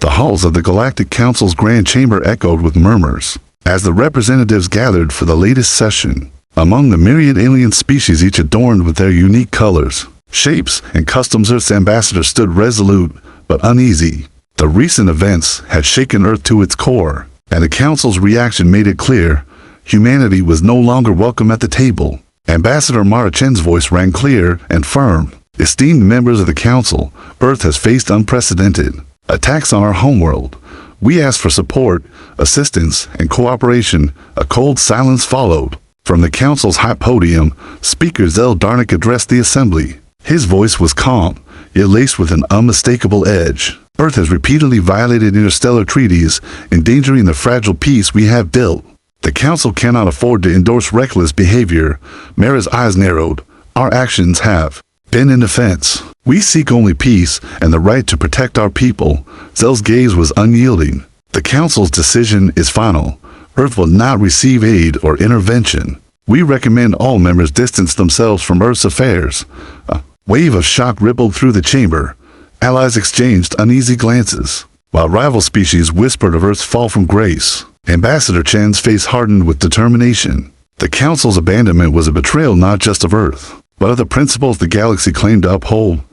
The halls of the Galactic Council's Grand Chamber echoed with murmurs as the representatives gathered for the latest session. Among the myriad alien species, each adorned with their unique colors, shapes, and customs, Earth's ambassador stood resolute but uneasy. The recent events had shaken Earth to its core, and the Council's reaction made it clear humanity was no longer welcome at the table. Ambassador Narration's voice rang clear and firm. Esteemed members of the Council, Earth has faced unprecedented attacks on our homeworld. We ask for support, assistance, and cooperation. A cold silence followed. From the Council's high podium, Speaker Zel Darnik addressed the Assembly. His voice was calm, yet laced with an unmistakable edge. Earth has repeatedly violated interstellar treaties, endangering the fragile peace we have built. The Council cannot afford to endorse reckless behavior. Mara's eyes narrowed. Our actions have been in defense. We seek only peace and the right to protect our people. Zell's gaze was unyielding. The Council's decision is final. Earth will not receive aid or intervention. We recommend all members distance themselves from Earth's affairs. A wave of shock rippled through the chamber. Allies exchanged uneasy glances, while rival species whispered of Earth's fall from grace. Ambassador Chen's face hardened with determination. The Council's abandonment was a betrayal not just of Earth, but of the principles the galaxy claimed to uphold.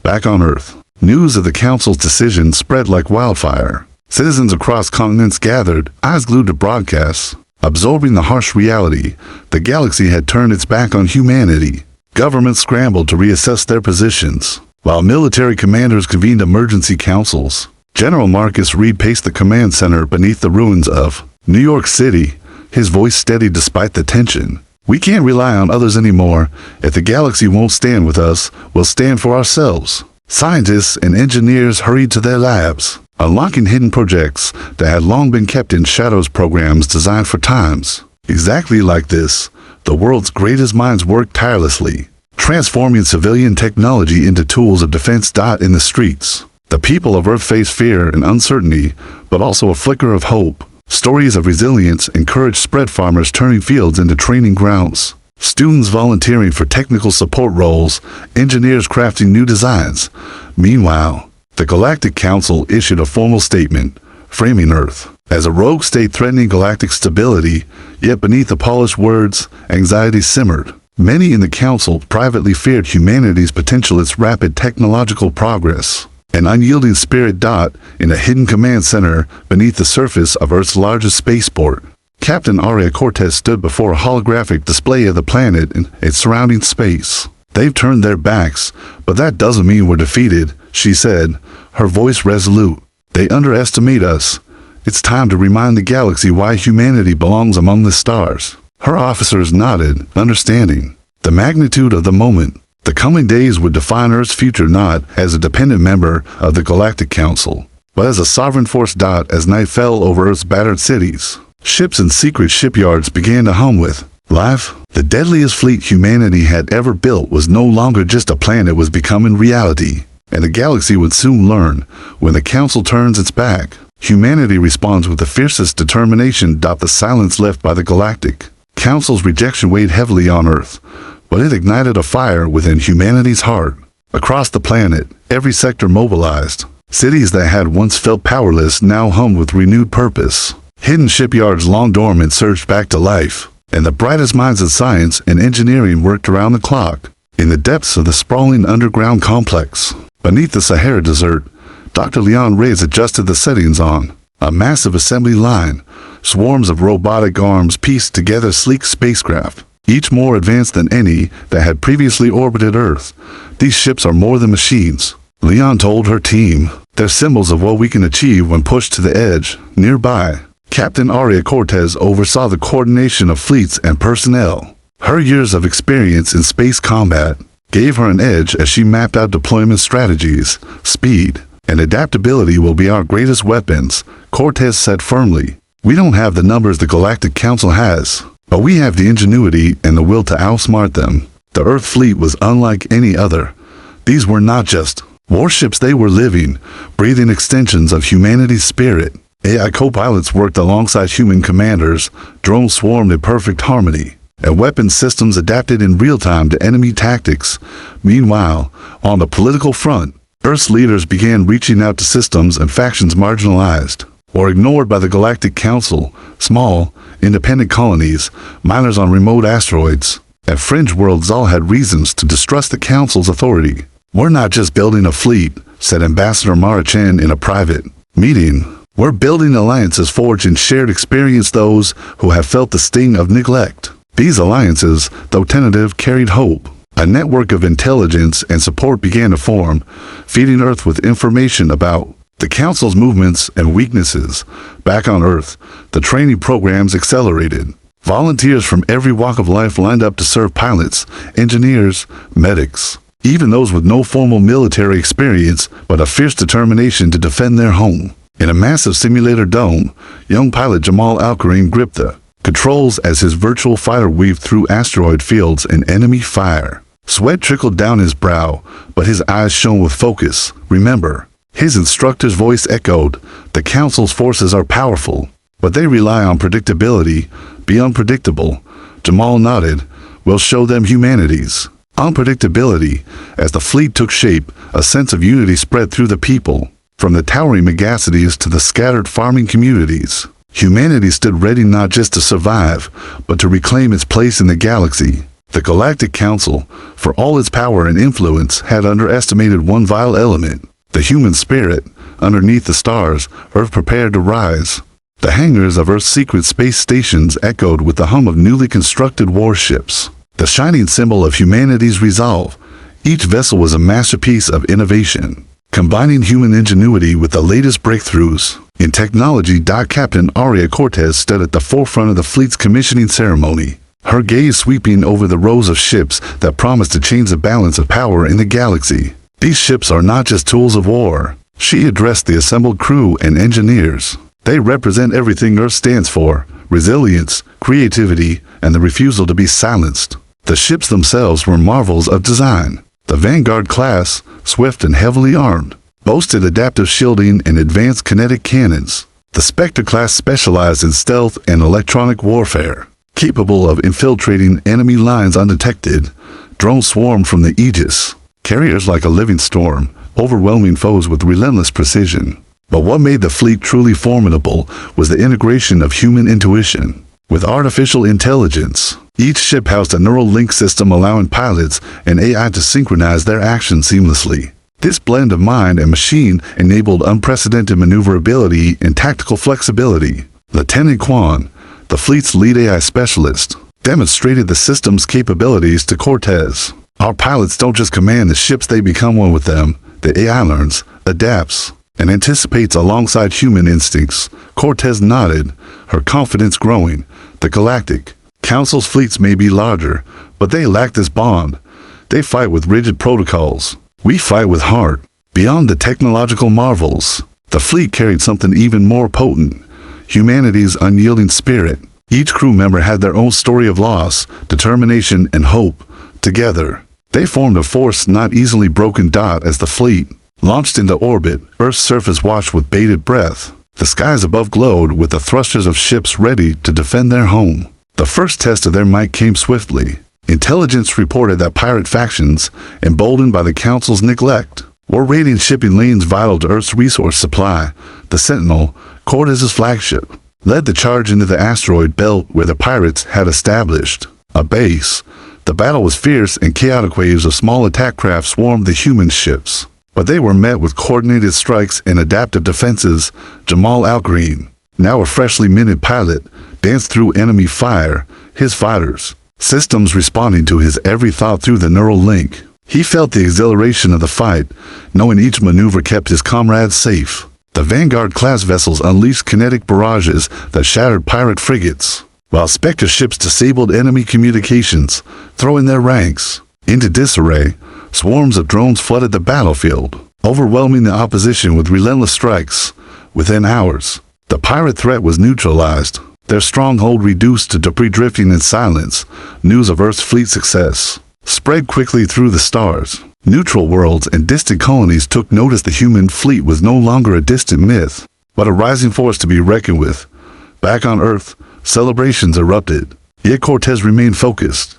Back on Earth, news of the Council's decision spread like wildfire. Citizens across continents gathered, eyes glued to broadcasts. Absorbing the harsh reality, the galaxy had turned its back on humanity. Governments scrambled to reassess their positions, while military commanders convened emergency councils. General Marcus Reed paced the command center beneath the ruins of New York City, his voice steady despite the tension. We can't rely on others anymore. If the galaxy won't stand with us, we'll stand for ourselves. Scientists and engineers hurried to their labs, unlocking hidden projects that had long been kept in shadows. Programs designed for times exactly like this. The world's greatest minds worked tirelessly, transforming civilian technology into tools of defense. In the streets, the people of Earth faced fear and uncertainty, but also a flicker of hope. Stories of resilience and courage spread, farmers turning fields into training grounds, students volunteering for technical support roles, engineers crafting new designs. Meanwhile, the Galactic Council issued a formal statement, framing Earth as a rogue state threatening galactic stability, yet beneath the polished words, anxiety simmered. Many in the Council privately feared humanity's potential, its rapid technological progress. An unyielding spirit in a hidden command center beneath the surface of Earth's largest spaceport. Captain Aria Cortez stood before a holographic display of the planet and its surrounding space. They've turned their backs, but that doesn't mean we're defeated, she said, her voice resolute. They underestimate us. It's time to remind the galaxy why humanity belongs among the stars. Her officers nodded, understanding the magnitude of the moment. The coming days would define Earth's future, not as a dependent member of the Galactic Council, but as a sovereign force. As night fell over Earth's battered cities, ships and secret shipyards began to hum with life. The deadliest fleet humanity had ever built was no longer just a plan, it was becoming reality. And the galaxy would soon learn, when the Council turns its back, humanity responds with the fiercest determination. The silence left by the Galactic Council's rejection weighed heavily on Earth, but it ignited a fire within humanity's heart. Across the planet, every sector mobilized. Cities that had once felt powerless now hummed with renewed purpose. Hidden shipyards long dormant surged back to life, and the brightest minds of science and engineering worked around the clock. In the depths of the sprawling underground complex, beneath the Sahara Desert, Dr. Leon Reyes adjusted the settings on a massive assembly line. Swarms of robotic arms pieced together sleek spacecraft, each more advanced than any that had previously orbited Earth. These ships are more than machines, Leon told her team. They're symbols of what we can achieve when pushed to the edge. Nearby, Captain Aria Cortez oversaw the coordination of fleets and personnel. Her years of experience in space combat gave her an edge as she mapped out deployment strategies. Speed and adaptability will be our greatest weapons, Cortez said firmly. We don't have the numbers the Galactic Council has, but we have the ingenuity and the will to outsmart them. The Earth fleet was unlike any other. These were not just warships, they were living, breathing extensions of humanity's spirit. AI co-pilots worked alongside human commanders, drones swarmed in perfect harmony, and weapon systems adapted in real time to enemy tactics. Meanwhile, on the political front, Earth's leaders began reaching out to systems and factions marginalized or ignored by the Galactic Council, small, independent colonies, miners on remote asteroids, and fringe worlds all had reasons to distrust the Council's authority. "We're not just building a fleet," said Ambassador Mara-Chen in a private meeting. "We're building alliances forged in shared experience those who have felt the sting of neglect." These alliances, though tentative, carried hope. A network of intelligence and support began to form, feeding Earth with information about the Council's movements and weaknesses. Back on Earth, the training programs accelerated. Volunteers from every walk of life lined up to serve: pilots, engineers, medics, even those with no formal military experience but a fierce determination to defend their home. In a massive simulator dome, young pilot Jamal Al-Karim gripped the controls as his virtual fighter weaved through asteroid fields and enemy fire. Sweat trickled down his brow, but his eyes shone with focus. "Remember," his instructor's voice echoed, "the Council's forces are powerful, but they rely on predictability. Be unpredictable." Jamal nodded. "We'll show them humanity's unpredictability." As the fleet took shape, a sense of unity spread through the people. From the towering megacities to the scattered farming communities, humanity stood ready not just to survive, but to reclaim its place in the galaxy. The Galactic Council, for all its power and influence, had underestimated one vital element: the human spirit. Underneath the stars, Earth prepared to rise. The hangars of Earth's secret space stations echoed with the hum of newly constructed warships, the shining symbol of humanity's resolve. Each vessel was a masterpiece of innovation, combining human ingenuity with the latest breakthroughs in technology. Captain Aria Cortez stood at the forefront of the fleet's commissioning ceremony, her gaze sweeping over the rows of ships that promised to change the balance of power in the galaxy. "These ships are not just tools of war," she addressed the assembled crew and engineers. "They represent everything Earth stands for: resilience, creativity, and the refusal to be silenced." The ships themselves were marvels of design. The Vanguard class, swift and heavily armed, boasted adaptive shielding and advanced kinetic cannons. The Spectre class specialized in stealth and electronic warfare, capable of infiltrating enemy lines undetected. Drones swarmed from the Aegis, carriers like a living storm, overwhelming foes with relentless precision. But what made the fleet truly formidable was the integration of human intuition with artificial intelligence. Each ship housed a neural link system allowing pilots and AI to synchronize their actions seamlessly. This blend of mind and machine enabled unprecedented maneuverability and tactical flexibility. Lieutenant Quan, the fleet's lead AI specialist, demonstrated the system's capabilities to Cortez. "Our pilots don't just command the ships, they become one with them. The AI learns, adapts, and anticipates alongside human instincts." Cortez nodded, her confidence growing. "The Galactic Council's fleets may be larger, but they lack this bond. They fight with rigid protocols. We fight with heart." Beyond the technological marvels, the fleet carried something even more potent: humanity's unyielding spirit. Each crew member had their own story of loss, determination, and hope. Together, they formed a force not easily broken. As the fleet launched into orbit, Earth's surface watched with bated breath. The skies above glowed with the thrusters of ships ready to defend their home. The first test of their might came swiftly. Intelligence reported that pirate factions, emboldened by the Council's neglect, were raiding shipping lanes vital to Earth's resource supply. The Sentinel, Cortez's flagship, led the charge into the asteroid belt where the pirates had established a base. The battle was fierce and chaotic waves of small attack craft swarmed the human ships, but they were met with coordinated strikes and adaptive defenses. Jamal Al-Karim, now a freshly minted pilot, danced through enemy fire, his fighters' systems responding to his every thought through the neural link. He felt the exhilaration of the fight, knowing each maneuver kept his comrades safe. The Vanguard-class vessels unleashed kinetic barrages that shattered pirate frigates, while Spectre ships disabled enemy communications, throwing their ranks into disarray. Swarms of drones flooded the battlefield, overwhelming the opposition with relentless strikes. Within hours, the pirate threat was neutralized, their stronghold reduced to debris drifting in silence. News of Earth's fleet success spread quickly through the stars. Neutral worlds and distant colonies took notice. The human fleet was no longer a distant myth, but a rising force to be reckoned with. Back on Earth, celebrations erupted, yet Cortez remained focused.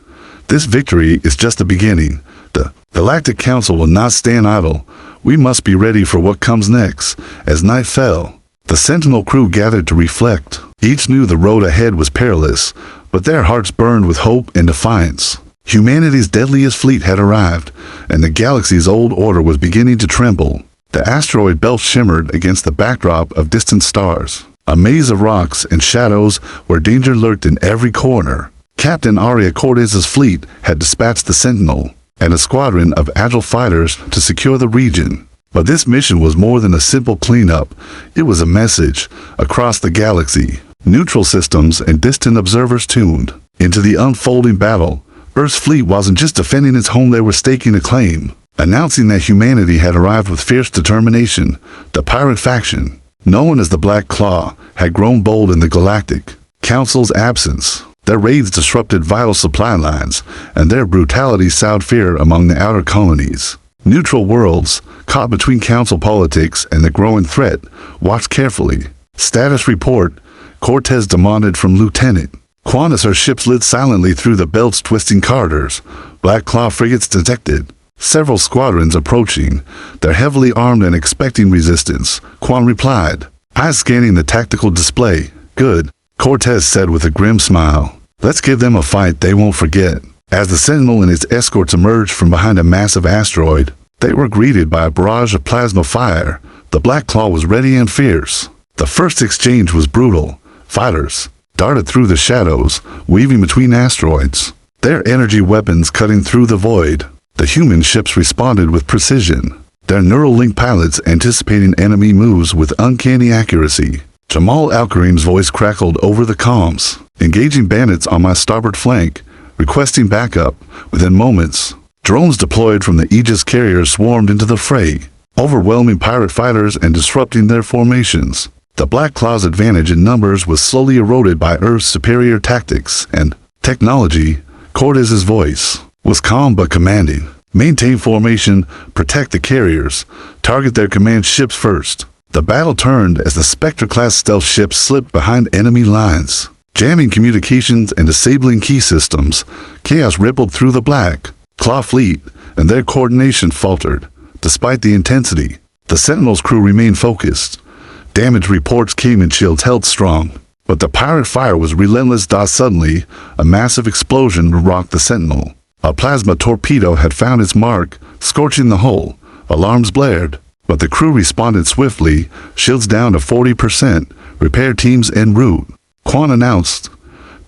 This victory is just the beginning. The Galactic Council will not stand idle. We must be ready for what comes next. As night fell, the Sentinel crew gathered to reflect. Each knew the road ahead was perilous, but their hearts burned with hope and defiance. Humanity's deadliest fleet had arrived, and the galaxy's old order was beginning to tremble. The asteroid belt shimmered against the backdrop of distant stars, a maze of rocks and shadows where danger lurked in every corner. Captain Aria Cortez's fleet had dispatched the Sentinel and a squadron of agile fighters to secure the region. But this mission was more than a simple cleanup. It was a message across the galaxy. Neutral systems and distant observers tuned into the unfolding battle. Earth's fleet wasn't just defending its home, they were staking a claim, announcing that humanity had arrived with fierce determination. The pirate faction, known as the Black Claw, had grown bold in the Galactic Council's absence. Their raids disrupted vital supply lines, and their brutality sowed fear among the outer colonies. Neutral worlds, caught between council politics and the growing threat, watched carefully. Status report: Cortez demanded from Lieutenant Quan as her ship slid silently through the belt's twisting corridors. Black Claw frigates detected several squadrons approaching. They're heavily armed and expecting resistance, Quan replied, eyes scanning the tactical display. Good, Cortez said with a grim smile. Let's give them a fight they won't forget. As the Sentinel and its escorts emerged from behind a massive asteroid, they were greeted by a barrage of plasma fire. The Black Claw was ready and fierce. The first exchange was brutal. Fighters darted through the shadows, weaving between asteroids, their energy weapons cutting through the void. The human ships responded with precision, their neural link pilots anticipating enemy moves with uncanny accuracy. Jamal Al-Karim's voice crackled over the comms, engaging bandits on my starboard flank, requesting backup. Within moments, drones deployed from the Aegis carriers swarmed into the fray, overwhelming pirate fighters and disrupting their formations. The Black Claw's advantage in numbers was slowly eroded by Earth's superior tactics and technology. Cortez's voice was calm but commanding. Maintain formation, protect the carriers, target their command ships first. The battle turned as the Spectre-class stealth ships slipped behind enemy lines, jamming communications and disabling key systems. Chaos rippled through the Black Claw fleet, and their coordination faltered. Despite the intensity, the Sentinel's crew remained focused. Damage reports came and shields held strong, but the pirate fire was relentless. Suddenly, a massive explosion rocked the Sentinel. A plasma torpedo had found its mark, scorching the hull. Alarms blared, but the crew responded swiftly. Shields down to 40%. Repair teams en route. Quan announced,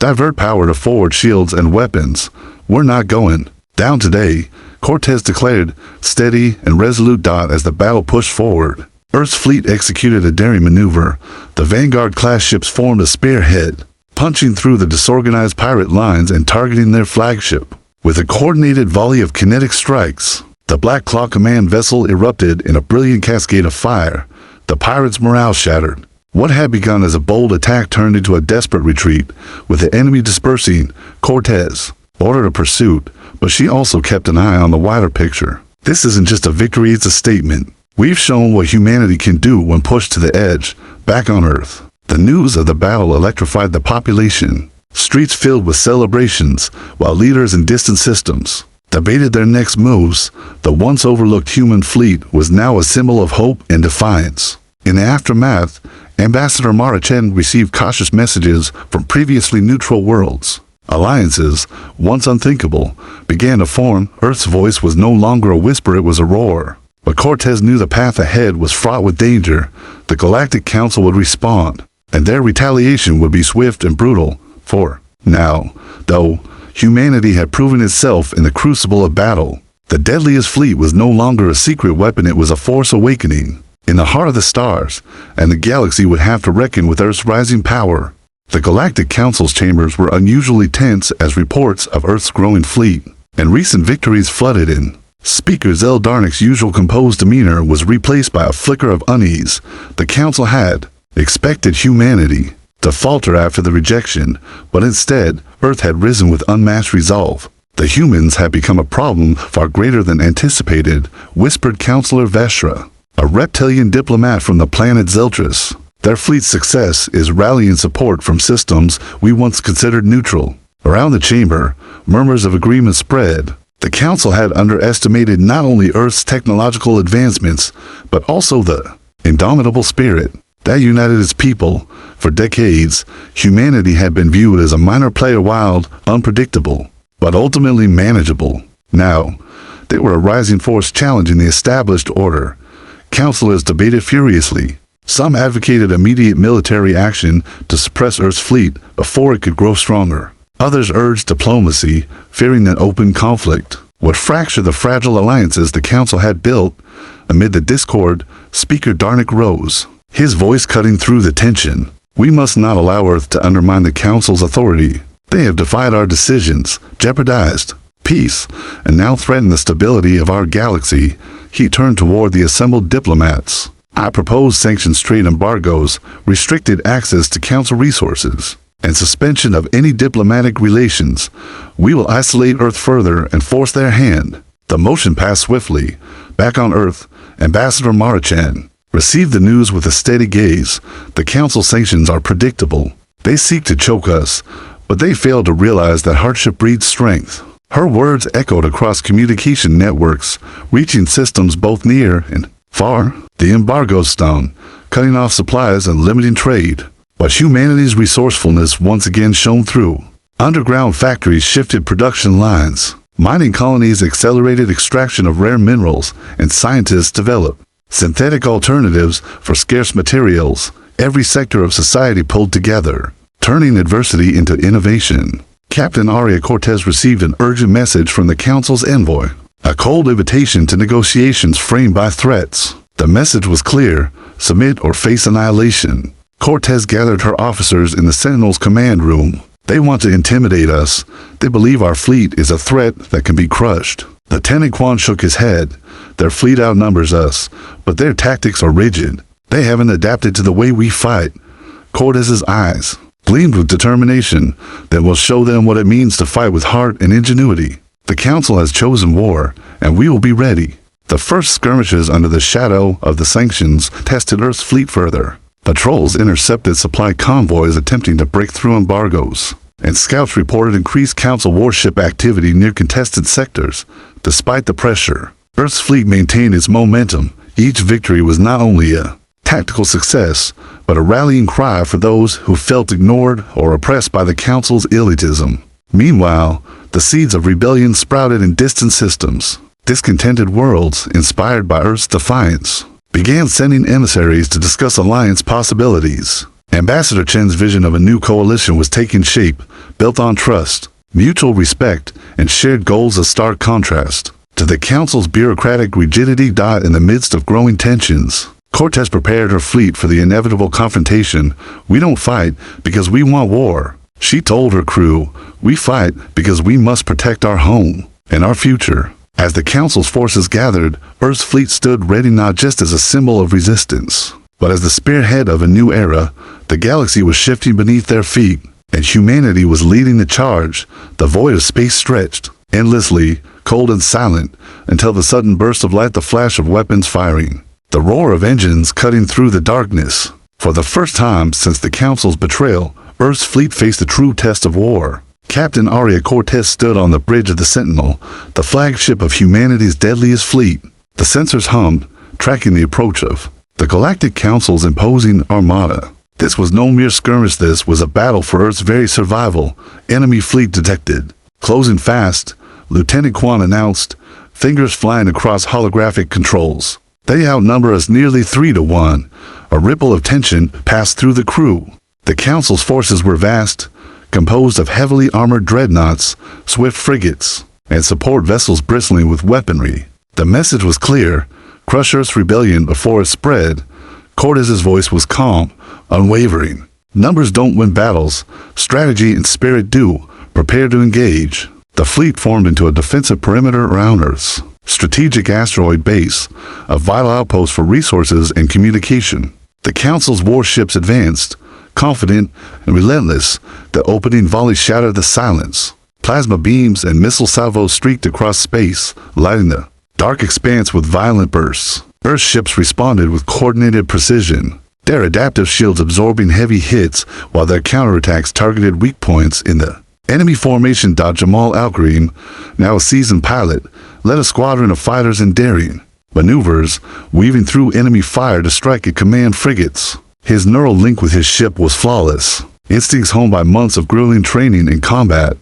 divert power to forward shields and weapons. We're not going down today, Cortez declared, steady and resolute. As the battle pushed forward, Earth's fleet executed a daring maneuver. The Vanguard-class ships formed a spearhead, punching through the disorganized pirate lines and targeting their flagship. With a coordinated volley of kinetic strikes, the Black Claw command vessel erupted in a brilliant cascade of fire. The pirates' morale shattered. What had begun as a bold attack turned into a desperate retreat. With the enemy dispersing, Cortez ordered a pursuit, but she also kept an eye on the wider picture. This isn't just a victory, it's a statement. We've shown what humanity can do when pushed to the edge. Back on Earth, the news of the battle electrified the population. Streets filled with celebrations, while leaders in distant systems debated their next moves. The once overlooked human fleet was now a symbol of hope and defiance. In the aftermath, Ambassador Mara Chen received cautious messages from previously neutral worlds. Alliances, once unthinkable, began to form. Earth's voice was no longer a whisper, it was a roar. But Cortez knew the path ahead was fraught with danger. The Galactic Council would respond, and their retaliation would be swift and brutal. For now, though, humanity had proven itself in the crucible of battle. The deadliest fleet was no longer a secret weapon, it was a force awakening in the heart of the stars, and the galaxy would have to reckon with Earth's rising power. The Galactic Council's chambers were unusually tense as reports of Earth's growing fleet and recent victories flooded in. Speaker Zeldarnik's usual composed demeanor was replaced by a flicker of unease. The Council had expected humanity to falter after the rejection, but instead, Earth had risen with unmatched resolve. The humans had become a problem far greater than anticipated, whispered Counselor Veshra, a reptilian diplomat from the planet Zeltris. Their fleet's success is rallying support from systems we once considered neutral. Around the chamber, murmurs of agreement spread. The Council had underestimated not only Earth's technological advancements, but also the indomitable spirit that united its people. For decades, humanity had been viewed as a minor player, wild, unpredictable, but ultimately manageable. Now, they were a rising force challenging the established order. Councilors debated furiously. Some advocated immediate military action to suppress Earth's fleet before it could grow stronger. Others urged diplomacy, fearing an open conflict would fracture the fragile alliances the Council had built. Amid the discord, Speaker Darnik rose, his voice cutting through the tension. We must not allow Earth to undermine the Council's authority. They have defied our decisions, jeopardized peace, and now threaten the stability of our galaxy. He turned toward the assembled diplomats. I propose sanctions, trade embargoes, restricted access to Council resources, and suspension of any diplomatic relations. We will isolate Earth further and force their hand. The motion passed swiftly. Back on Earth, Ambassador Marichan received the news with a steady gaze. The Council sanctions are predictable. They seek to choke us, but they fail to realize that hardship breeds strength. Her words echoed across communication networks, reaching systems both near and far. The embargo stung, cutting off supplies and limiting trade. But humanity's resourcefulness once again shone through. Underground factories shifted production lines. Mining colonies accelerated extraction of rare minerals, and scientists developed synthetic alternatives for scarce materials. Every sector of society pulled together, turning adversity into innovation. Captain Aria Cortez received an urgent message from the Council's envoy, a cold invitation to negotiations framed by threats. The message was clear: submit or face annihilation. Cortez gathered her officers in the Sentinel's command room. They want to intimidate us. They believe our fleet is a threat that can be crushed. Lieutenant Quan shook his head. Their fleet outnumbers us, but their tactics are rigid. They haven't adapted to the way we fight. Cortez's eyes gleamed with determination. That will show them what it means to fight with heart and ingenuity. The Council has chosen war, and we will be ready. The first skirmishes under the shadow of the sanctions tested Earth's fleet further. Patrols intercepted supply convoys attempting to break through embargoes, and scouts reported increased Council warship activity near contested sectors. Despite the pressure, Earth's fleet maintained its momentum. Each victory was not only a tactical success, but a rallying cry for those who felt ignored or oppressed by the Council's elitism. Meanwhile, the seeds of rebellion sprouted in distant systems. Discontented worlds, inspired by Earth's defiance, began sending emissaries to discuss alliance possibilities. Ambassador Chen's vision of a new coalition was taking shape, built on trust, mutual respect, and shared goals, a stark contrast to the Council's bureaucratic rigidity. In the midst of growing tensions, Cortez prepared her fleet for the inevitable confrontation. We don't fight because we want war, she told her crew. We fight because we must protect our home and our future. As the Council's forces gathered, Earth's fleet stood ready, not just as a symbol of resistance, but as the spearhead of a new era. The galaxy was shifting beneath their feet, and humanity was leading the charge. The void of space stretched endlessly, cold and silent, until the sudden burst of light, the flash of weapons firing, the roar of engines cutting through the darkness. For the first time since the Council's betrayal, Earth's fleet faced the true test of war. Captain Aria Cortez stood on the bridge of the Sentinel, the flagship of humanity's deadliest fleet. The sensors hummed, tracking the approach of the Galactic Council's imposing armada. This was no mere skirmish. This was a battle for Earth's very survival. Enemy fleet detected, closing fast, Lieutenant Quan announced, fingers flying across holographic controls. They outnumber us nearly 3-1. A ripple of tension passed through the crew. The Council's forces were vast, composed of heavily armored dreadnoughts, swift frigates, and support vessels bristling with weaponry. The message was clear: crush Earth's rebellion before it spread. Cortez's voice was calm, unwavering. Numbers don't win battles, strategy and spirit do. Prepare to engage. The fleet formed into a defensive perimeter around Earth's strategic asteroid base, a vital outpost for resources and communication. The Council's warships advanced, confident and relentless. The opening volley shattered the silence. Plasma beams and missile salvos streaked across space, lighting the dark expanse with violent bursts. Earth ships responded with coordinated precision, their adaptive shields absorbing heavy hits while their counterattacks targeted weak points in the Enemy formation. Jamal Al-Karim, now a seasoned pilot, led a squadron of fighters in daring maneuvers, weaving through enemy fire to strike at command frigates. His neural link with his ship was flawless. Instincts honed by months of grueling training in combat.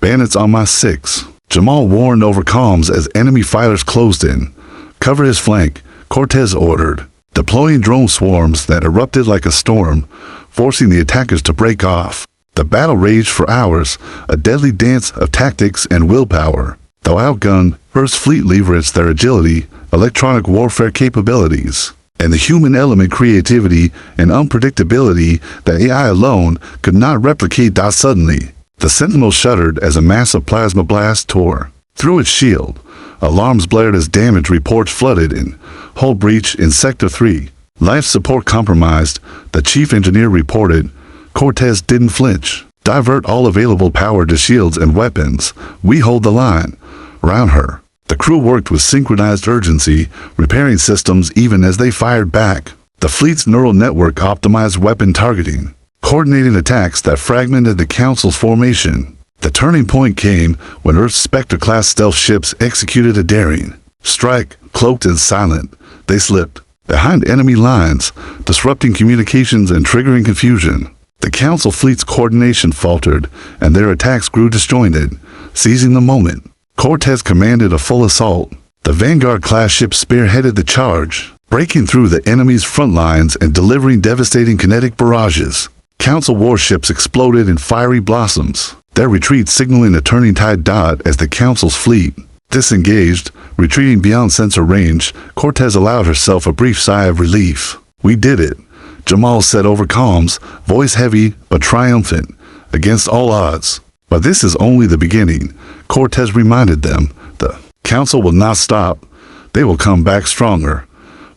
Bandits on my 6. Jamal warned over comms as enemy fighters closed in. Cover his flank, Cortez ordered, deploying drone swarms that erupted like a storm, forcing the attackers to break off. The battle raged for hours, a deadly dance of tactics and willpower. Though outgunned, Earth's fleet leveraged their agility, electronic warfare capabilities, and the human element, creativity and unpredictability that AI alone could not replicate. Suddenly, the Sentinel shuddered as a massive plasma blast tore through its shield. Alarms blared as damage reports flooded in. Hull breach in Sector 3. Life support compromised, the chief engineer reported. Cortez didn't flinch. Divert all available power to shields and weapons. We hold the line. Around her, the crew worked with synchronized urgency, repairing systems even as they fired back. The fleet's neural network optimized weapon targeting, coordinating attacks that fragmented the Council's formation. The turning point came when Earth's Spectre-class stealth ships executed a daring strike. Cloaked and silent, they slipped behind enemy lines, disrupting communications and triggering confusion. The Council fleet's coordination faltered, and their attacks grew disjointed. Seizing the moment, Cortez commanded a full assault. The Vanguard-class ship spearheaded the charge, breaking through the enemy's front lines and delivering devastating kinetic barrages. Council warships exploded in fiery blossoms, their retreat signaling a turning tide. As the Council's fleet disengaged, retreating beyond sensor range, Cortez allowed herself a brief sigh of relief. We did it, Jamal said over comms, voice heavy but triumphant, against all odds. But this is only the beginning, Cortez reminded them. The Council will not stop. They will come back stronger.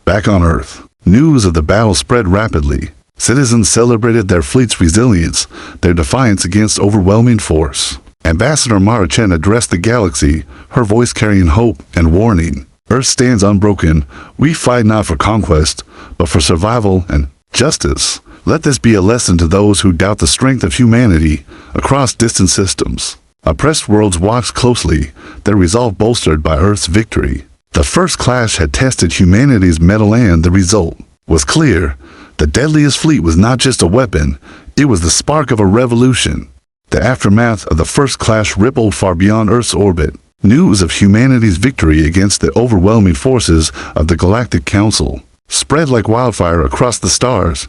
Back on Earth, news of the battle spread rapidly. Citizens celebrated their fleet's resilience, their defiance against overwhelming force. Ambassador Mara Chen addressed the galaxy, her voice carrying hope and warning. Earth stands unbroken. We fight not for conquest, but for survival and justice. Let this be a lesson to those who doubt the strength of humanity across distant systems. Oppressed worlds watched closely, their resolve bolstered by Earth's victory. The first clash had tested humanity's mettle, and the result was clear. The deadliest fleet was not just a weapon, it was the spark of a revolution. The aftermath of the first clash rippled far beyond Earth's orbit. News of humanity's victory against the overwhelming forces of the Galactic Council spread like wildfire across the stars.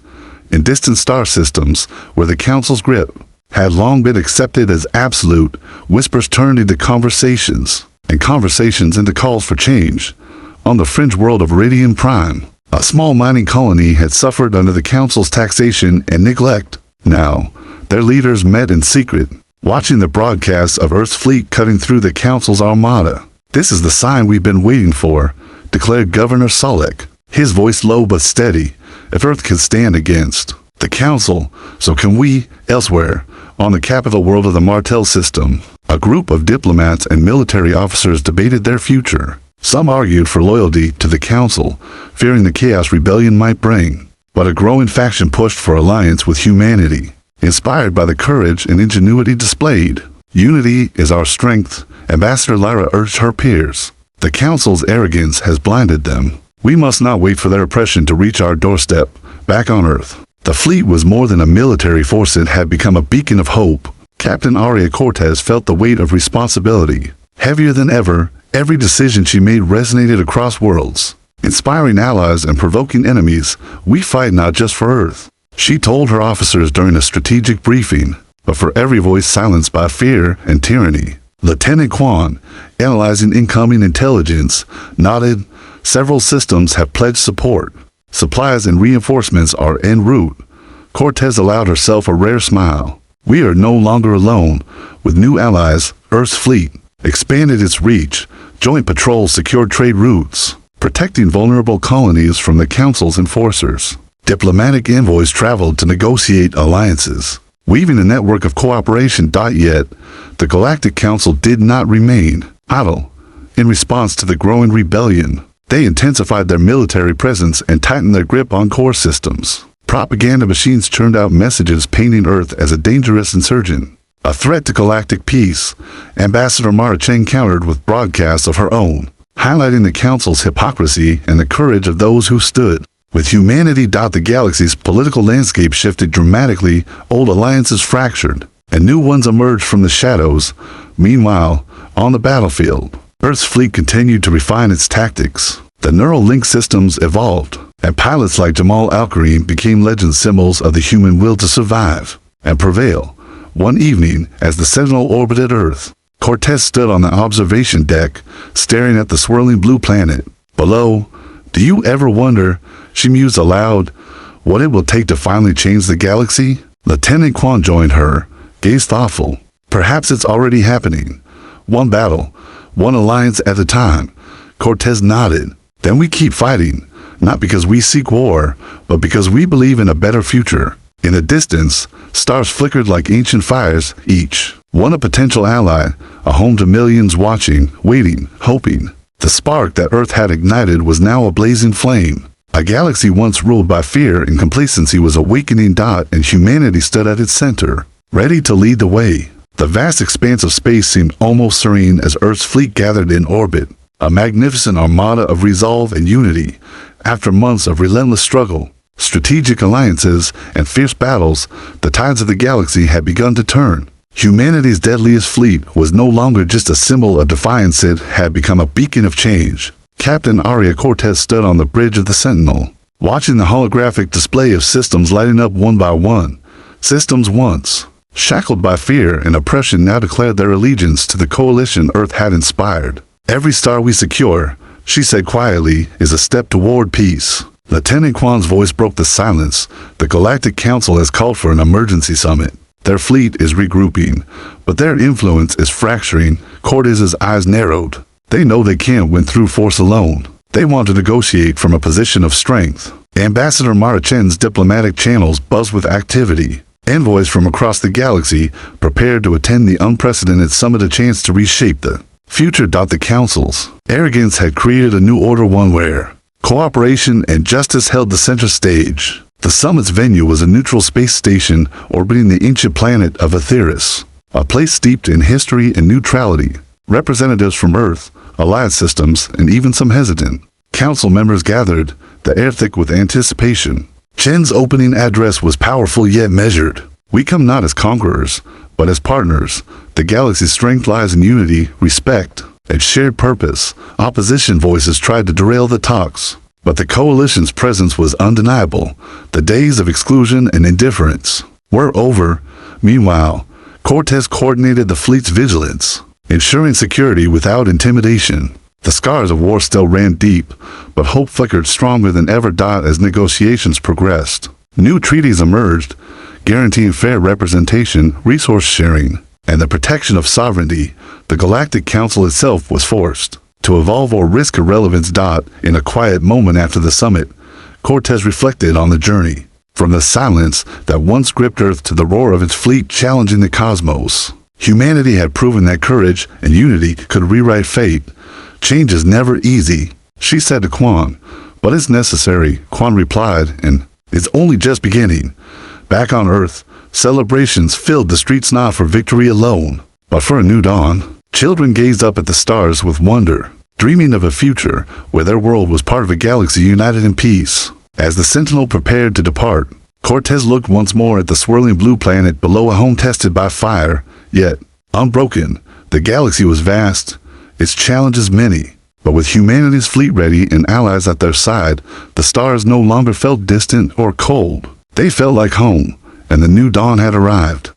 In distant star systems, where the Council's grip had long been accepted as absolute, whispers turned into conversations, and conversations into calls for change. On the fringe world of Iridium Prime, a small mining colony had suffered under the Council's taxation and neglect. Now, their leaders met in secret, watching the broadcasts of Earth's fleet cutting through the Council's armada. This is the sign we've been waiting for, declared Governor Solek, his voice low but steady. If Earth can stand against the Council, so can we. Elsewhere, on the capital world of the Martel system, a group of diplomats and military officers debated their future. Some argued for loyalty to the Council, fearing the chaos rebellion might bring. But a growing faction pushed for alliance with humanity, inspired by the courage and ingenuity displayed. Unity is our strength, Ambassador Lyra urged her peers. The Council's arrogance has blinded them. We must not wait for their oppression to reach our doorstep. Back on Earth, the fleet was more than a military force, it had become a beacon of hope. Captain Aria Cortez felt the weight of responsibility. Heavier than ever, every decision she made resonated across worlds. Inspiring allies and provoking enemies, we fight not just for Earth, she told her officers during a strategic briefing, but for every voice silenced by fear and tyranny. Lieutenant Quan, analyzing incoming intelligence, nodded. Several systems have pledged support. Supplies and reinforcements are en route. Cortez allowed herself a rare smile. We are no longer alone. With new allies, Earth's fleet expanded its reach. Joint patrols secured trade routes, protecting vulnerable colonies from the Council's enforcers. Diplomatic envoys traveled to negotiate alliances, weaving a network of cooperation. Yet, the Galactic Council did not remain idle. In response to the growing rebellion, they intensified their military presence and tightened their grip on core systems. Propaganda machines churned out messages painting Earth as a dangerous insurgent. A threat to galactic peace, Ambassador Mara Chen countered with broadcasts of her own, highlighting the Council's hypocrisy and the courage of those who stood with humanity. The galaxy's political landscape shifted dramatically, old alliances fractured, and new ones emerged from the shadows. Meanwhile, on the battlefield, Earth's fleet continued to refine its tactics. The neural link systems evolved, and pilots like Jamal Al-Karim became legend symbols of the human will to survive and prevail. One evening, as the Sentinel orbited Earth, Cortez stood on the observation deck, staring at the swirling blue planet. Below, "Do you ever wonder," she mused aloud, "what it will take to finally change the galaxy?" Lieutenant Quan joined her, gaze thoughtful. "Perhaps it's already happening. One battle, one alliance at a time." Cortez nodded. "Then we keep fighting, not because we seek war, but because we believe in a better future." In the distance, stars flickered like ancient fires, each one a potential ally, a home to millions watching, waiting, hoping. The spark that Earth had ignited was now a blazing flame. A galaxy once ruled by fear and complacency was awakening. And humanity stood at its center, ready to lead the way. The vast expanse of space seemed almost serene as Earth's fleet gathered in orbit, a magnificent armada of resolve and unity. After months of relentless struggle, strategic alliances, and fierce battles, the tides of the galaxy had begun to turn. Humanity's deadliest fleet was no longer just a symbol of defiance, it had become a beacon of change. Captain Aria Cortez stood on the bridge of the Sentinel, watching the holographic display of systems lighting up one by one. Systems once shackled by fear and oppression now declared their allegiance to the coalition Earth had inspired. "Every star we secure," she said quietly, "is a step toward peace." Lieutenant Quan's voice broke the silence. "The Galactic Council has called for an emergency summit. Their fleet is regrouping, but their influence is fracturing." Cortez's eyes narrowed. "They know they can't win through force alone. They want to negotiate from a position of strength." Ambassador Mara Chen's diplomatic channels buzzed with activity. Envoys from across the galaxy prepared to attend the unprecedented summit, a chance to reshape the future. The Council's arrogance had created a new order, one where cooperation and justice held the center stage. The summit's venue was a neutral space station orbiting the ancient planet of Aetheris, a place steeped in history and neutrality. Representatives from Earth, allied systems, and even some hesitant council members gathered, the air thick with anticipation. Chen's opening address was powerful yet measured. "We come not as conquerors, but as partners. The galaxy's strength lies in unity, respect, and shared purpose." Opposition voices tried to derail the talks, but the coalition's presence was undeniable. The days of exclusion and indifference were over. Meanwhile, Cortez coordinated the fleet's vigilance, ensuring security without intimidation. The scars of war still ran deep, but hope flickered stronger than ever. As negotiations progressed, new treaties emerged, guaranteeing fair representation, resource sharing, and the protection of sovereignty. The Galactic Council itself was forced to evolve or risk irrelevance. In a quiet moment after the summit, Cortez reflected on the journey, from the silence that once gripped Earth to the roar of its fleet challenging the cosmos. Humanity had proven that courage and unity could rewrite fate. "Change is never easy," she said to Quan, "but it's necessary," Quan replied, "and it's only just beginning." Back on Earth, celebrations filled the streets, not for victory alone, but for a new dawn. Children gazed up at the stars with wonder, dreaming of a future where their world was part of a galaxy united in peace. As the Sentinel prepared to depart, Cortez looked once more at the swirling blue planet below, a home tested by fire, yet unbroken. The galaxy was vast, its challenges many, but with humanity's fleet ready and allies at their side, the stars no longer felt distant or cold. They felt like home, and the new dawn had arrived.